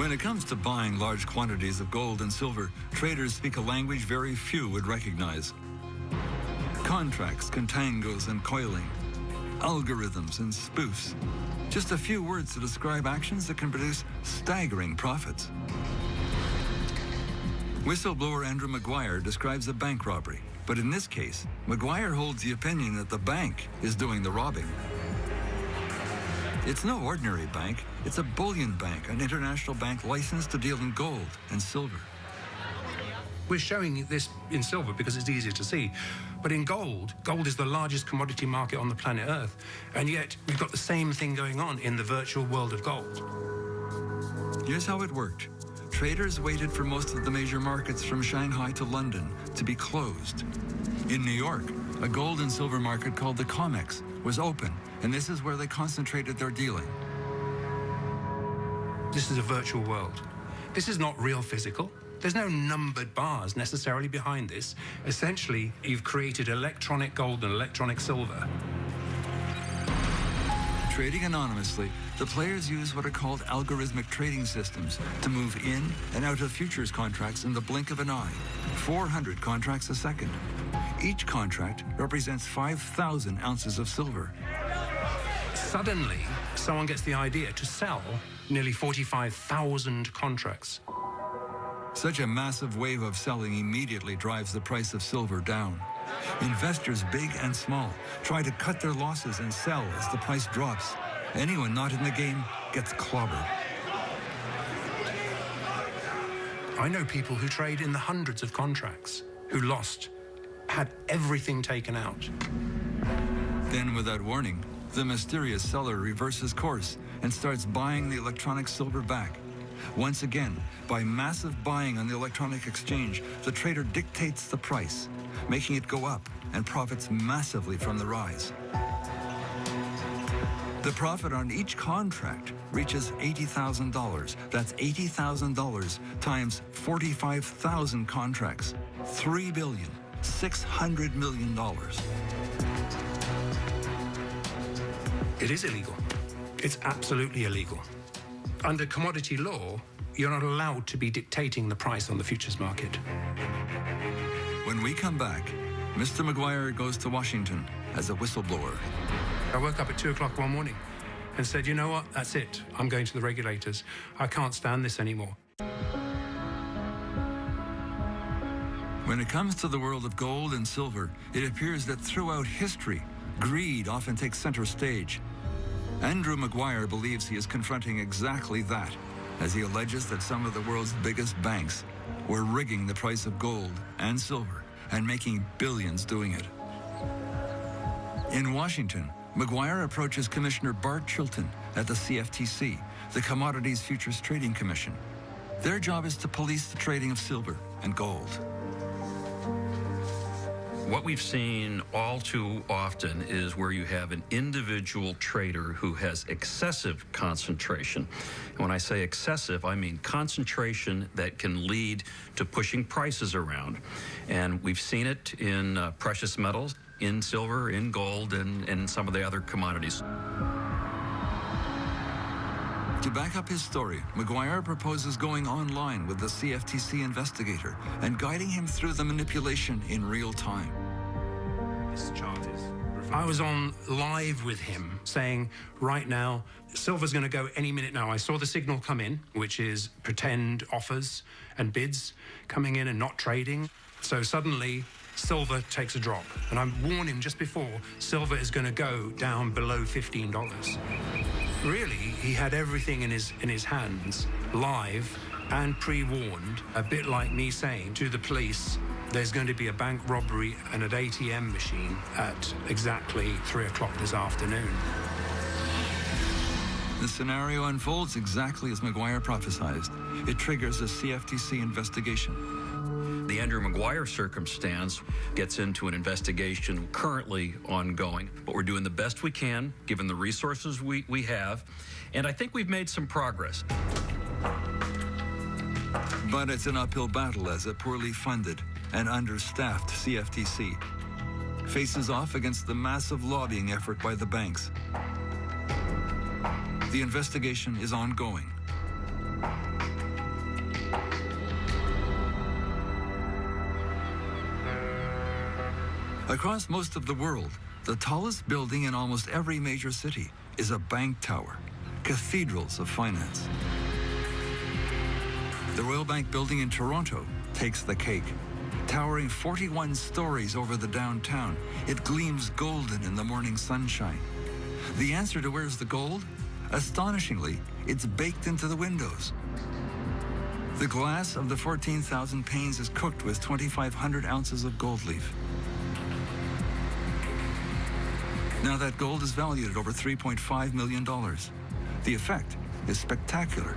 When it comes to buying large quantities of gold and silver, traders speak a language very few would recognize. Contracts, contangos, and coiling. Algorithms and spoofs. Just a few words to describe actions that can produce staggering profits. Whistleblower Andrew Maguire describes a bank robbery, but in this case, Maguire holds the opinion that the bank is doing the robbing. It's no ordinary bank, it's a bullion bank, an international bank licensed to deal in gold and silver. We're showing this in silver because it's easier to see. But in gold, gold is the largest commodity market on the planet Earth. And yet, we've got the same thing going on in the virtual world of gold. Here's how it worked. Traders waited for most of the major markets from Shanghai to London to be closed. In New York, a gold and silver market called the COMEX was open, and this is where they concentrated their dealing. This is a virtual world. This is not real physical. There's no numbered bars necessarily behind this. Essentially, you've created electronic gold and electronic silver. Trading anonymously, the players use what are called algorithmic trading systems to move in and out of futures contracts in the blink of an eye, 400 contracts a second. Each contract represents 5,000 ounces of silver. Suddenly, someone gets the idea to sell nearly 45,000 contracts. Such a massive wave of selling immediately drives the price of silver down. Investors, big and small, try to cut their losses and sell as the price drops. Anyone not in the game gets clobbered. I know people who trade in the hundreds of contracts, who lost, had everything taken out. Then, without warning, the mysterious seller reverses course and starts buying the electronic silver back. Once again, by massive buying on the electronic exchange, the trader dictates the price, making it go up and profits massively from the rise. The profit on each contract reaches $80,000. That's $80,000 times 45,000 contracts. $3,600 million. It is illegal. It's absolutely illegal. Under commodity law, you're not allowed to be dictating the price on the futures market. When we come back, Mr. Maguire goes to Washington as a whistleblower. I woke up at 2 o'clock one morning and said, you know what, that's it. I'm going to the regulators. I can't stand this anymore. When it comes to the world of gold and silver, it appears that throughout history, greed often takes center stage. Andrew Maguire believes he is confronting exactly that, as he alleges that some of the world's biggest banks were rigging the price of gold and silver and making billions doing it. In Washington, Maguire approaches Commissioner Bart Chilton at the CFTC, the Commodities Futures Trading Commission. Their job is to police the trading of silver and gold. What we've seen all too often is where you have an individual trader who has excessive concentration. And when I say excessive, I mean concentration that can lead to pushing prices around. And we've seen it in precious metals, in silver, in gold, and some of the other commodities. To back up his story, Maguire proposes going online with the CFTC investigator and guiding him through the manipulation in real time. I was on live with him saying, right now, silver's going to go any minute now. I saw the signal come in, which is pretend offers and bids coming in and not trading. So suddenly, silver takes a drop. And I warned him just before, silver is going to go down below $15. Really, he had everything in his hands, live and pre-warned, a bit like me saying to the police, there's going to be a bank robbery and an ATM machine at exactly 3 o'clock this afternoon. The scenario unfolds exactly as Maguire prophesized. It triggers a CFTC investigation. The Andrew Maguire circumstance gets into an investigation currently ongoing, but we're doing the best we can, given the resources we have, and I think we've made some progress. But it's an uphill battle as a poorly funded and understaffed CFTC faces off against the massive lobbying effort by the banks. The investigation is ongoing. Across most of the world, the tallest building in almost every major city is a bank tower, cathedrals of finance. The Royal Bank building in Toronto takes the cake. Towering 41 stories over the downtown, it gleams golden in the morning sunshine. The answer to where's the gold? Astonishingly, it's baked into the windows. The glass of the 14,000 panes is cooked with 2,500 ounces of gold leaf. Now that gold is valued at over $3.5 million. The effect is spectacular.